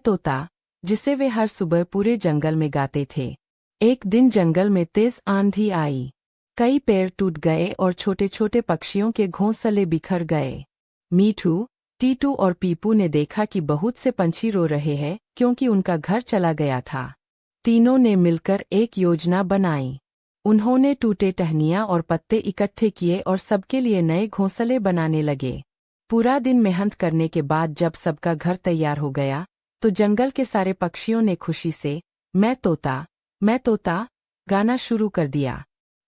तोता, जिसे वे हर सुबह पूरे जंगल में गाते थे। एक दिन जंगल में तेज आंधी आई। कई पेड़ टूट गए और छोटे छोटे पक्षियों के घोंसले बिखर गए। मीठू, टीटू और पीपू ने देखा कि बहुत से पंछी रो रहे हैं क्योंकि उनका घर चला गया था। तीनों ने मिलकर एक योजना बनाई। उन्होंने टूटे टहनियाँ और पत्ते इकट्ठे किए और सबके लिए नए घोंसले बनाने लगे। पूरा दिन मेहनत करने के बाद जब सबका घर तैयार हो गया तो जंगल के सारे पक्षियों ने खुशी से मैं तोता गाना शुरू कर दिया।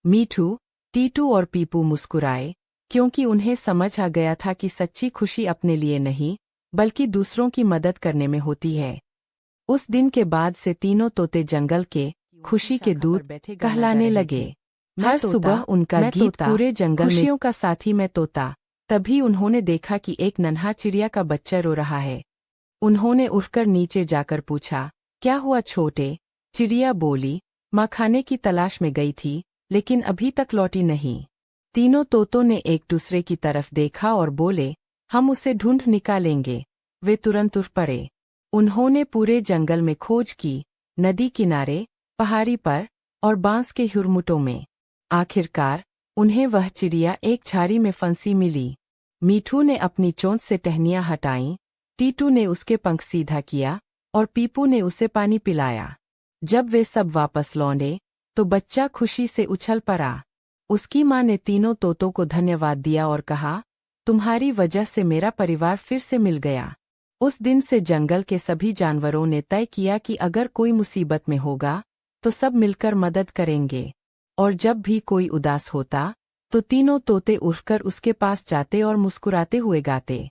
मीठू, टीटू और पीपू मुस्कुराए क्योंकि उन्हें समझ आ गया था कि सच्ची खुशी अपने लिए नहीं बल्कि दूसरों की मदद करने में होती है। उस दिन के बाद से तीनों तोते जंगल के खुशी के दूत कहलाने लगे। हर सुबह उनका गीत पूरे जंगल में खुशियों का साथी मैं तोता। तभी उन्होंने देखा कि एक नन्हा चिड़िया का बच्चा रो रहा है। उन्होंने उठकर नीचे जाकर पूछा, क्या हुआ छोटे? चिड़िया बोली, माँ खाने की तलाश में गई थी लेकिन अभी तक लौटी नहीं। तीनों तोतों ने एक दूसरे की तरफ देखा और बोले, हम उसे ढूंढ निकालेंगे। वे तुरंत उठ पड़े। उन्होंने पूरे जंगल में खोज की, नदी किनारे, पहाड़ी पर और बांस के हुरमुटों में। आखिरकार उन्हें वह चिड़िया एक झाड़ी में फंसी मिली। मीठू ने अपनी चोंच से टहनियाँ हटाईं, टीटू ने उसके पंख सीधा किया और पीपू ने उसे पानी पिलाया। जब वे सब वापस लौटे तो बच्चा खुशी से उछल पड़ा। उसकी माँ ने तीनों तोतों को धन्यवाद दिया और कहा, तुम्हारी वजह से मेरा परिवार फिर से मिल गया। उस दिन से जंगल के सभी जानवरों ने तय किया कि अगर कोई मुसीबत में होगा तो सब मिलकर मदद करेंगे। और जब भी कोई उदास होता तो तीनों तोते उठकर उसके पास जाते और मुस्कुराते हुए गाते।